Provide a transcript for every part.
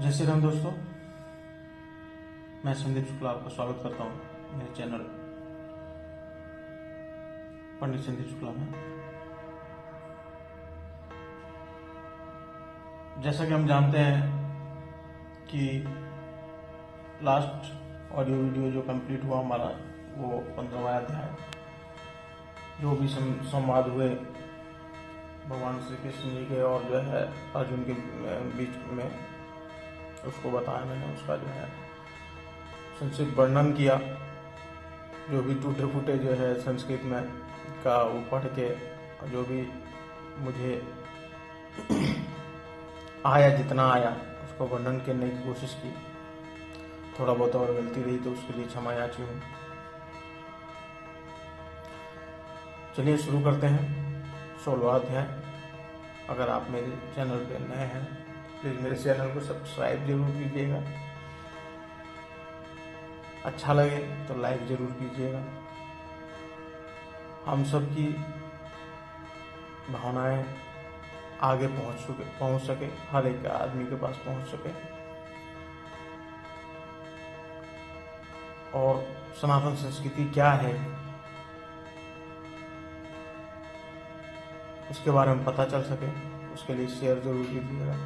जय श्री राम दोस्तों, मैं संदीप शुक्ला आपका स्वागत करता हूँ मेरे चैनल पंडित संदीप शुक्ला में। जैसा कि हम जानते हैं कि लास्ट ऑडियो वीडियो जो कंप्लीट हुआ हमारा वो 15वां अध्याय, जो भी संवाद हुए भगवान श्री कृष्ण जी के और जो है अर्जुन के बीच में, उसको बताया मैंने। उसका जो है संक्षिप्त वर्णन किया, जो भी टूटे फूटे जो है संस्कृत में का वो पढ़ के जो भी मुझे आया, जितना आया उसको वर्णन करने की कोशिश की। थोड़ा बहुत और गलती रही तो उसके लिए क्षमा याची हूँ। चलिए शुरू करते हैं 16वां अध्याय। अगर आप मेरे चैनल पे नए हैं प्लीज मेरे चैनल को सब्सक्राइब जरूर कीजिएगा। अच्छा लगे तो लाइक जरूर कीजिएगा। हम सब की भावनाएं आगे पहुंच सके, हर एक आदमी के पास पहुंच सके, और सनातन संस्कृति क्या है उसके बारे में पता चल सके। उसके लिए शेयर जरूर कीजिएगा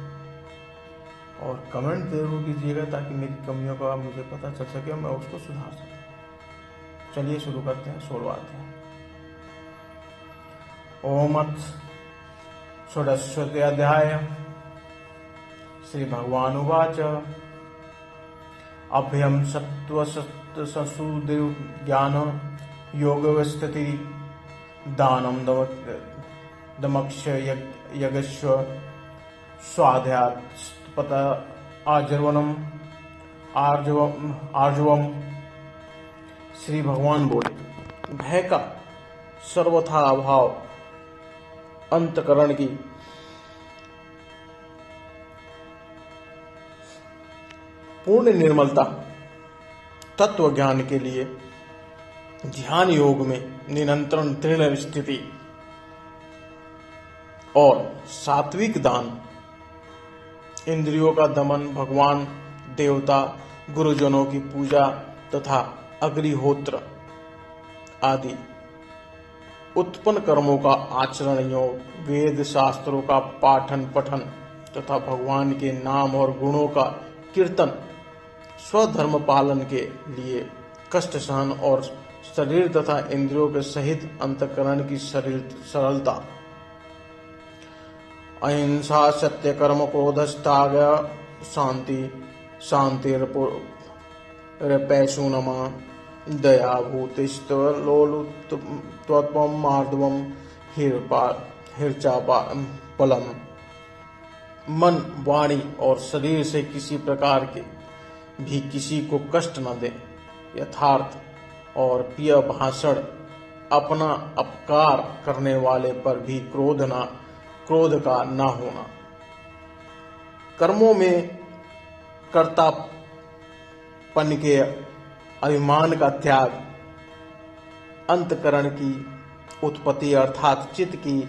और कमेंट जरूर कीजिएगा ताकि मेरी कमियों का मुझे पता चल सके और मैं उसको सुधार सकूं। चलिए शुरू करते हैं 16वां अध्याय। ओम अथ षोडशोऽध्याय अध्याय। श्री भगवान उवाच अभ्यं सत्त्वसुदेव ज्ञान योगवस्थिति दानं दमक्ष यज्ञस्व स्वाध्यात्पत आर्जवम। श्री भगवान बोले, भय का सर्वथा अभाव, अंतकरण की पूर्ण निर्मलता, तत्व ज्ञान के लिए ध्यान योग में निरंतर दृढ़ स्थिति और सात्विक दान, इंद्रियों का दमन, भगवान, देवता, गुरुजनों की पूजा तथा अग्निहोत्र आदि उत्पन्न कर्मों का आचरण योग, वेद शास्त्रों का पाठन पठन तथा भगवान के नाम और गुणों का कीर्तन, स्वधर्म पालन के लिए कष्ट सहन और शरीर तथा इंद्रियों के सहित अंतःकरण की सरलता, अहिंसा, सत्य, कर्म, क्रोधस्ताग, शांति, शांतिरपैशूनमा, दया, भूतिस्तलोलुत्वत्वं, मार्दवम, हिर्चापलम, मन, वाणी और शरीर से किसी प्रकार के भी किसी को कष्ट न दे, यथार्थ और प्रिय भाषण, अपना अपकार करने वाले पर भी क्रोध का न होना, कर्मों में कर्तापन के अभिमान का त्याग, अंतकरण की उत्पत्ति अर्थात चित्त की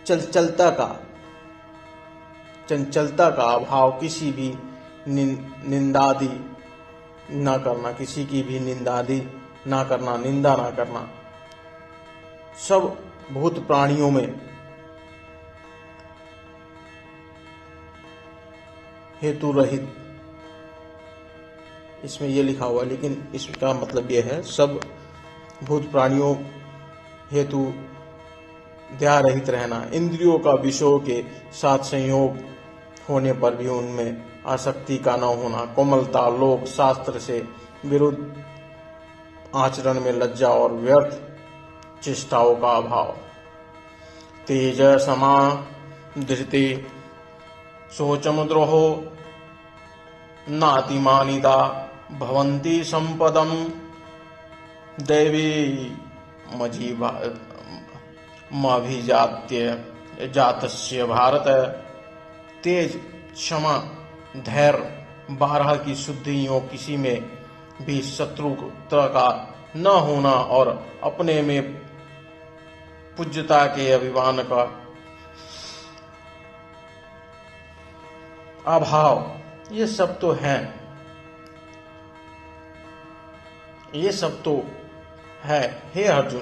चंचलता का अभाव, किसी भी निंदादि न करना, किसी की भी निंदादि न करना, निंदा न करना, सब भूत प्राणियों में हेतु रहित, इसमें यह लिखा हुआ लेकिन इसका मतलब यह है सब भूत प्राणियों हेतु दया रहित रहना, इंद्रियों का विषयों के साथ संयोग होने पर भी उनमें आसक्ति का न होना, कोमलता, लोक शास्त्र से विरुद्ध आचरण में लज्जा और व्यर्थ चेष्टाओं का अभाव, तेज समा धृति शोचमुद्रोहो नातिमानिता भवन्ति संपदम दैवी मभिजात्य जातस्य भारत। तेज, क्षमा, धैर्य, 12 की शुद्धियों, किसी में भी शत्रुता का न होना और अपने में पूज्यता के अभिमान का अभाव, ये सब तो है, ये सब तो है। हे अर्जुन,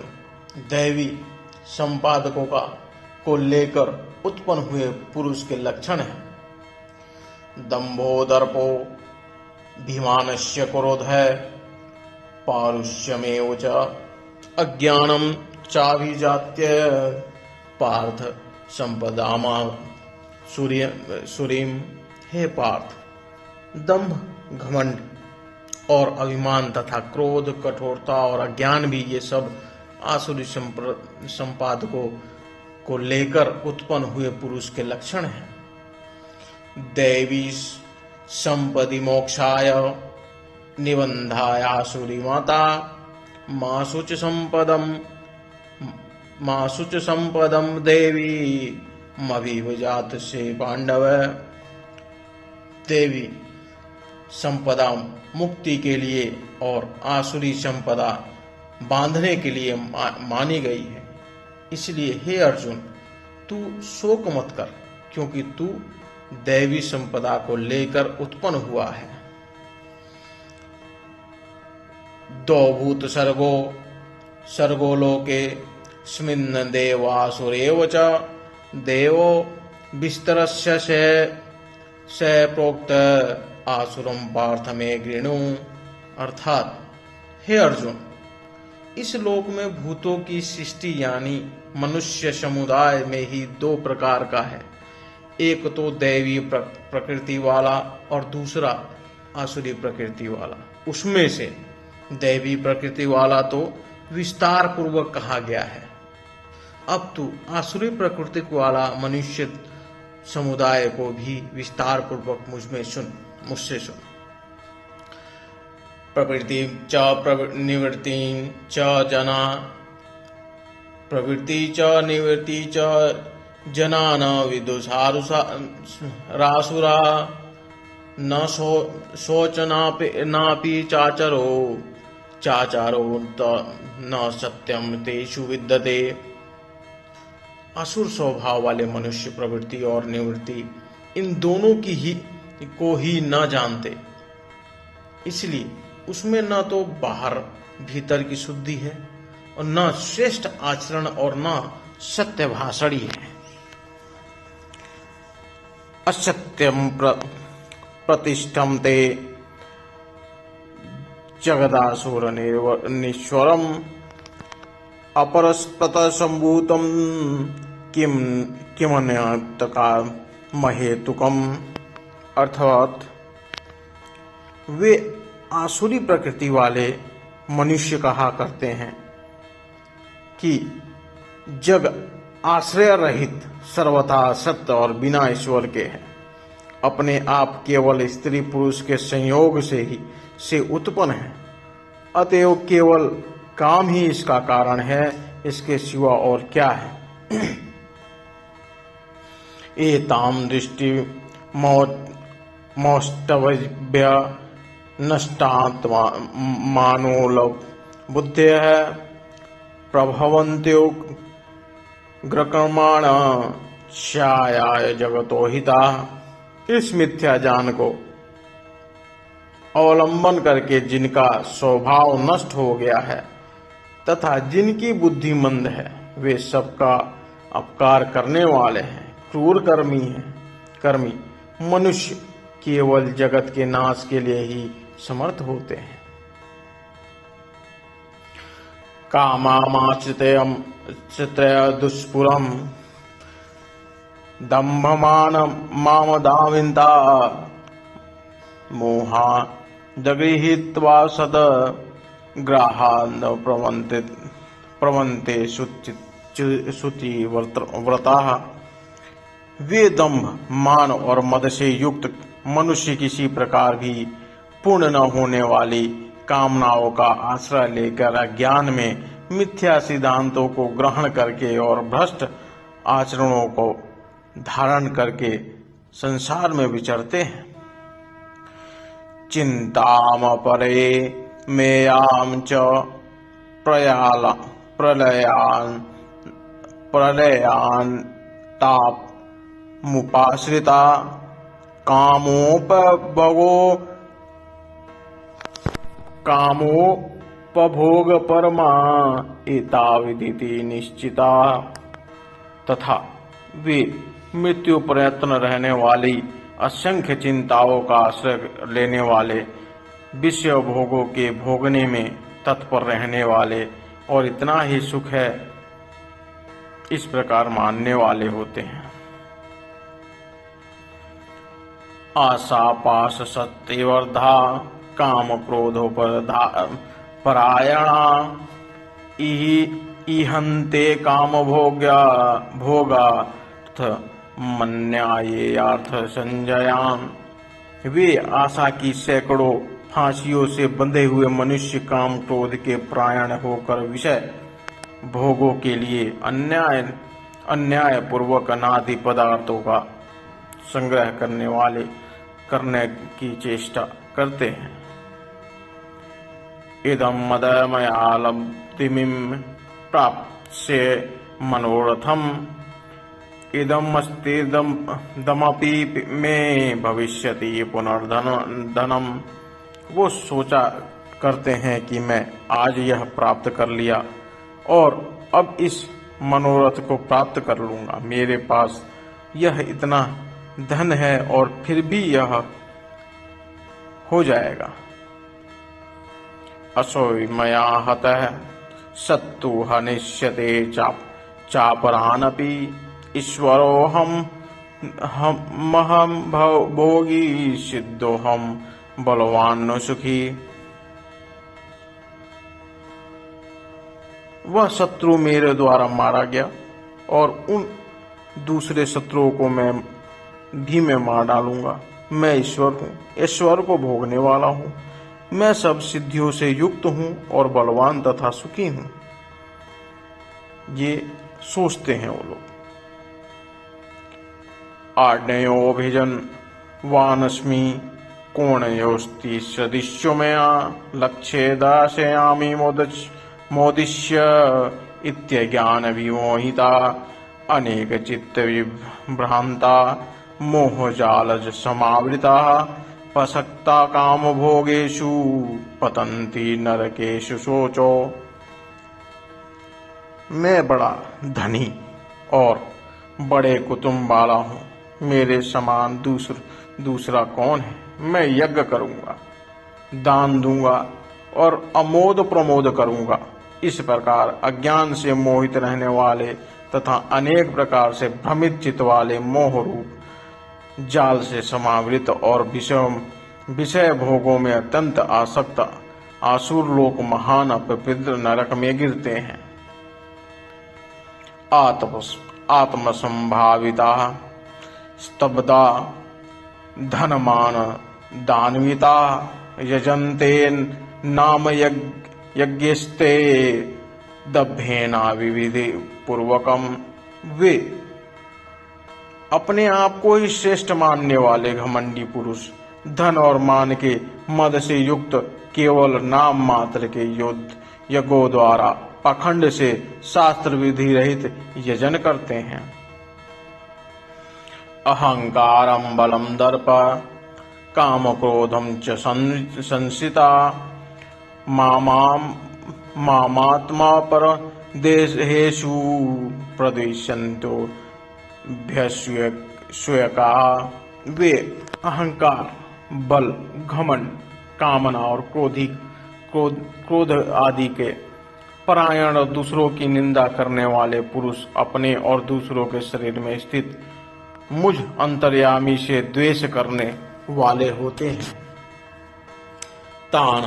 दैवी संपादकों को लेकर उत्पन्न हुए पुरुष के लक्षण हैं। दंभो दर्पो भीमानस्य क्रोधः पारुष्यमेव च अज्ञानम चाभिजात्य पार्थ संपदामा सुरीम। हे पार्थ, दंभ, घमंड और अभिमान तथा क्रोध, कठोरता और अज्ञान भी ये सब आसुरी संपादकों को लेकर उत्पन्न हुए पुरुष के लक्षण हैं। दैवी संपदि मोक्षाय निबंधाय आसुरी माता मासुच संपदम देवी मभिवजात से पांडव। देवी संपदा मुक्ति के लिए और आसुरी संपदा बांधने के लिए मानी गई है। इसलिए हे अर्जुन, तू शोक मत कर, क्योंकि तू दैवी संपदा को लेकर उत्पन्न हुआ है। दो भूत सर्गो लोके स्मिन् देवासुरेव च देवो विस्तरस्य से प्रोक्त आसुरम पार्थ में गृणु। अर्थात हे अर्जुन, इस लोक में भूतों की सृष्टि यानी मनुष्य समुदाय में ही दो प्रकार का है। एक तो दैवी प्रकृति वाला और दूसरा आसुरी प्रकृति वाला। उसमें से दैवी प्रकृति वाला तो विस्तार पूर्वक कहा गया है। अब तू आसुरी प्रकृति वाला मनुष्य समुदाय को भी विस्तार पूर्वक मुझसे सुन। प्रवृत्ति च निवृत्ति च जना प्रवृत्ति च निवृत्ति च जना न विदुषारुषारासुरा न शोचनापि चाचरो न सत्यम तेषु विद्यते। असुर स्वभाव वाले मनुष्य प्रवृत्ति और निवृत्ति इन दोनों को ही न जानते, इसलिए उसमें न तो बाहर भीतर की शुद्धि है और न श्रेष्ठ आचरण और न सत्य भाषणी है। असत्यम प्रतिष्ठम ते जगदासुर निश्वरम अपरस्पत संभूतम किमन्यतका महेतुकम। अर्थात वे आसुरी प्रकृति वाले मनुष्य कहा करते हैं कि जग आश्रय रहित सर्वथा सत्य और बिना ईश्वर के है। अपने आप केवल स्त्री पुरुष के संयोग से उत्पन्न है, अतएव केवल काम ही इसका कारण है, इसके सिवा और क्या है। एताम दृष्टि मौष्टव्य नष्टात्मा मानोलव बुद्धि है प्रभवन्त्यो ग्रकर्माण श्यायाय जगतो हिता। इस मिथ्या ज्ञान को अवलंबन करके जिनका स्वभाव नष्ट हो गया है तथा जिनकी बुद्धि मंद है, वे सबका अपकार करने वाले हैं, क्रूर कर्मी मनुष्य केवल जगत के नाश के लिए ही समर्थ होते हैं। कामामाश्रितय दुष्पुरम दंभमान मामदाविन्ता मोहा जगृहीत्वा सद ग्राहान प्रवन्ते शुचि व्रता। वे दंभ, मान और मद से युक्त मनुष्य किसी प्रकार भी पूर्ण न होने वाली कामनाओं का आश्रय लेकर अज्ञान में मिथ्या सिद्धांतों को ग्रहण करके और भ्रष्ट आचरणों को धारण करके संसार में विचरते हैं। चिंताम परे मेयाम च प्रलयान ताप मुपाश्रिता कामोपभोग परमा एताविदिति निश्चिता, तथा वे मृत्यु प्रयत्न रहने वाली असंख्य चिंताओं का आश्रय लेने वाले, विषय भोगों के भोगने में तत्पर रहने वाले और इतना ही सुख है इस प्रकार मानने वाले होते हैं। आशा पाश सत्यवर्धा काम क्रोधोपरायणा इहन्ते काम भोगार्थ मन्यायेयार्थ संजयान। वे आशा की सैकड़ों फांसियों से बंधे हुए मनुष्य काम क्रोध के परायण होकर विषय भोगों के लिए अन्याय पूर्वक अनादि पदार्थों का संग्रह करने की चेष्टा करते हैं। इदम मदमयालब्धिमिं प्राप्स्य मनोरथम इदम अस्तिदमपि मे भविष्यति पुनर्धनम। वो सोचा करते हैं कि मैं आज यह प्राप्त कर लिया और अब इस मनोरथ को प्राप्त कर लूंगा। मेरे पास यह इतना धन है और फिर भी यह हो जाएगा। असोय मया हतः सत्तु हनिष्यते चापरानपि ईश्वरोऽहं भोगी सिद्धोऽहं बलवान सुखी। वह शत्रु मेरे द्वारा मारा गया और उन दूसरे शत्रुओं को मैं मार डालूंगा। मैं ईश्वर हूँ, ईश्वर को भोगने वाला हूँ। मैं सब सिद्धियों से युक्त हूँ और बलवान तथा सुखी हूँ। ये सोचते हैं वो लोग। आज्ञयोभिजन वानस्मि कोणयोस्ति सदिश्यो मया लक्ष्ये दाशयामि मोदिष्य इत्यज्ञान विमोहिता अनेक चित्त विभ्रांता मोहजालज समावृता पसक्ता काम भोगेषु पतन्ति नरकेषु शोचो। मैं बड़ा धनी और बड़े कुटुंब वाला हूँ। मेरे समान दूसरा कौन है। मैं यज्ञ करूंगा, दान दूंगा और अमोद प्रमोद करूंगा। इस प्रकार अज्ञान से मोहित रहने वाले तथा अनेक प्रकार से भ्रमित चित्त वाले मोह रूप जाल से समावृत और विषय भोगों में अत्यंत आसक्त आसुर लोक महान अपवित्र नरक में गिरते हैं। आत्मसंभाविता स्तब्धा धनमान दानविता यजन्ते नाम यज्ञस्ते दभ्येना विविधि पूर्वकम। वे अपने आप को ही श्रेष्ठ मानने वाले घमंडी पुरुष धन और मान के मद से युक्त केवल नाम मात्र के यज्ञों द्वारा पाखंड से शास्त्र विधि रहित यजन करते हैं। अहंकारम बलम दर्प काम क्रोधम च संसिता मामात्मा पर देहेषु प्रद्विषन्तो भ्यस्वका। वे अहंकार, बल, घमंड, कामना और क्रोध आदि के परायण और दूसरों की निंदा करने वाले पुरुष अपने और दूसरों के शरीर में स्थित मुझ अंतर्यामी से द्वेष करने वाले होते हैं। तान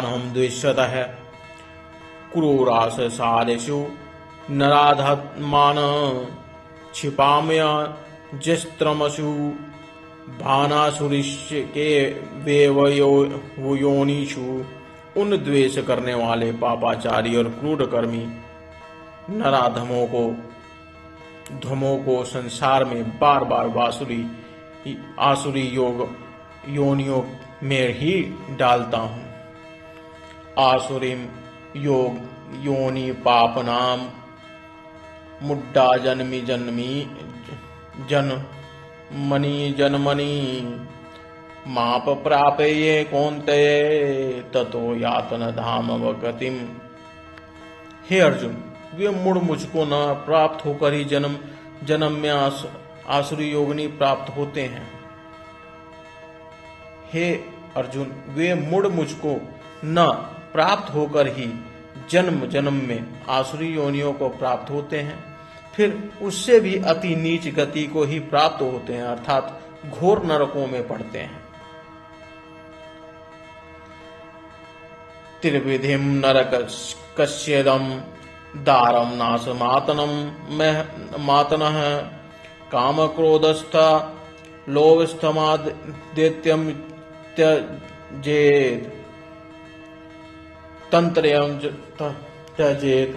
हम द्वेषतः क्रूरास सारेषु नराधमान क्षिपामया जस्त्रमसु भानासुरिष्य के वेवयोनिषु। उन द्वेष करने वाले पापाचारी और क्रूर कर्मी नराधमों को संसार में बार बार आसुरी योनियों में ही डालता हूँ। आसुरीम योनि पापनाम मुड्डा मणि जन्मनि माप प्रापेये कौन्तेय ततो यातन धाम गतिम। हे अर्जुन, वे मुड़ मुझको न प्राप्त होकर ही जन्म जन्म में आसुरी योगिनी प्राप्त होते हैं। हे अर्जुन, वे मुड़ मुझको न प्राप्त होकर ही जन्म जन्म में आसुरी योनियों को प्राप्त होते हैं, फिर उससे भी अति नीच गति को ही प्राप्त होते हैं, अर्थात घोर नरकों में पड़ते हैं। त्रिविधिम नरकस्येदं दारम नाश मातनः काम क्रोधस्थ लोभस्थमादित्यम त्यजेत तंत्रयम त्यजेत।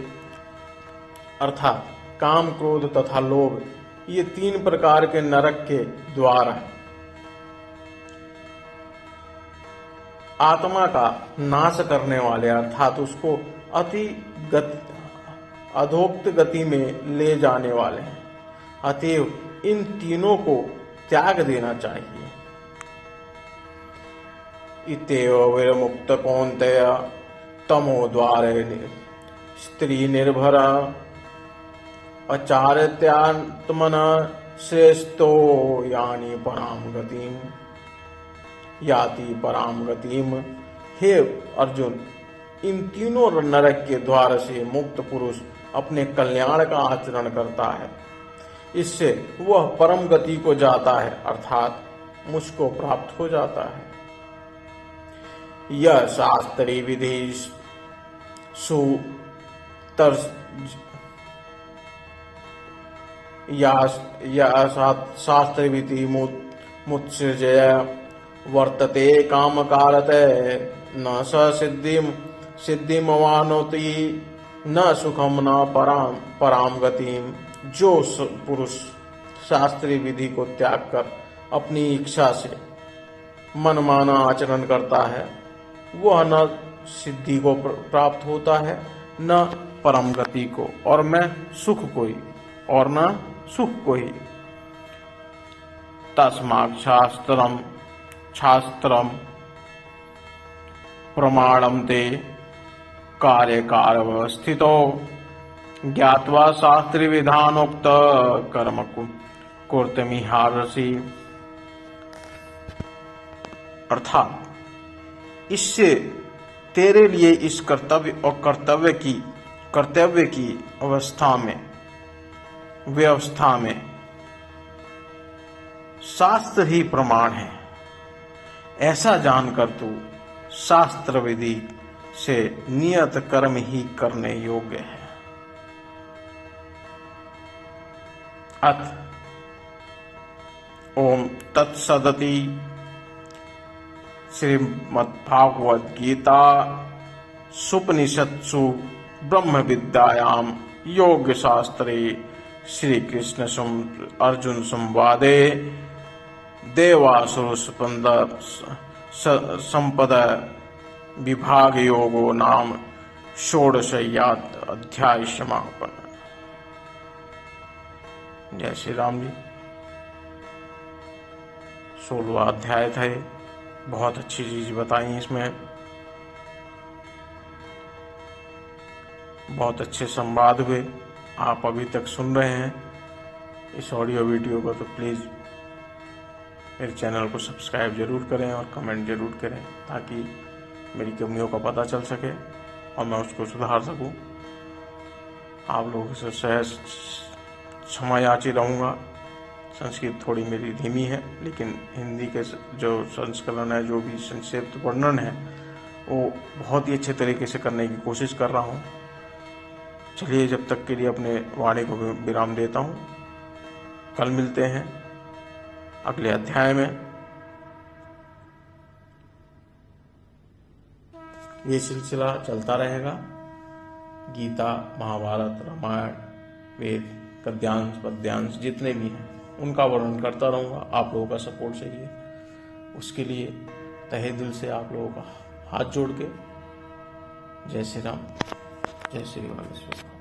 अर्थात काम, क्रोध तथा लोभ, ये 3 प्रकार के नरक के द्वार हैं। आत्मा का नाश करने वाले, अर्थात उसको अधोक्त गति में ले जाने वाले हैं। अतएव इन तीनों को त्याग देना चाहिए। इत्येव विमुक्त कौन्तेय तमो द्वारे स्त्री निर्भर अचारित्यात्मन श्रेष्ठो यानी पराम गतिम याति पराम गतिम। हे अर्जुन, इन तीनों नरक के द्वार से मुक्त पुरुष अपने कल्याण का आचरण करता है, इससे वह परम गति को जाता है, अर्थात मुझको प्राप्त हो जाता है। यह शास्त्री विधि शास्त्र विधि मुत्सृजय वर्तते काम कारते न स सिद्धिमवानोति न सुखम न पराम गतिम। जो पुरुष शास्त्रीय विधि को त्याग कर अपनी इच्छा से मनमाना आचरण करता है, वह न सिद्धि को प्राप्त होता है न परम गति को, और न सुख को ही। तस्मात् शास्त्रम प्रमाणम ते कार्यकारवस्थितो ज्ञात्वा शास्त्री विधानोक्त कर्म कुर्तमिहारसि। अर्थात इससे तेरे लिए इस कर्तव्य की व्यवस्था में शास्त्र ही प्रमाण है, ऐसा जानकर तू शास्त्र विधि से नियत कर्म ही करने योग्य है। अथ ओम तत्सदति श्रीमद्भागवत गीता सुपनिषत्सु ब्रह्म विद्यायाम योग शास्त्रे श्री कृष्ण अर्जुन संवादे देवासुर संपद विभाग योगो नाम षोडशयात अध्याय समापन। जय श्री राम जी। 16वां अध्याय था। बहुत अच्छी चीज बताई इसमें, बहुत अच्छे संवाद हुए। आप अभी तक सुन रहे हैं इस ऑडियो वीडियो को, तो प्लीज़ मेरे चैनल को सब्सक्राइब जरूर करें और कमेंट जरूर करें, ताकि मेरी कमियों का पता चल सके और मैं उसको सुधार सकूं। आप लोगों से सहज क्षमा याची रहूँगा। संस्कृत थोड़ी मेरी धीमी है, लेकिन हिंदी के जो संस्करण है, जो भी संक्षिप्त वर्णन है, वो बहुत ही अच्छे तरीके से करने की कोशिश कर रहा हूँ। चलिए, जब तक के लिए अपने वाणी को विराम देता हूँ। कल मिलते हैं अगले अध्याय में। ये सिलसिला चलता रहेगा। गीता, महाभारत, रामायण, वेद, गद्यांश, पद्यांश जितने भी हैं, उनका वर्णन करता रहूँगा। आप लोगों का सपोर्ट चाहिए, उसके लिए तहे दिल से आप लोगों का हाथ जोड़ के जय श्री राम, जय श्री वालेश्वर।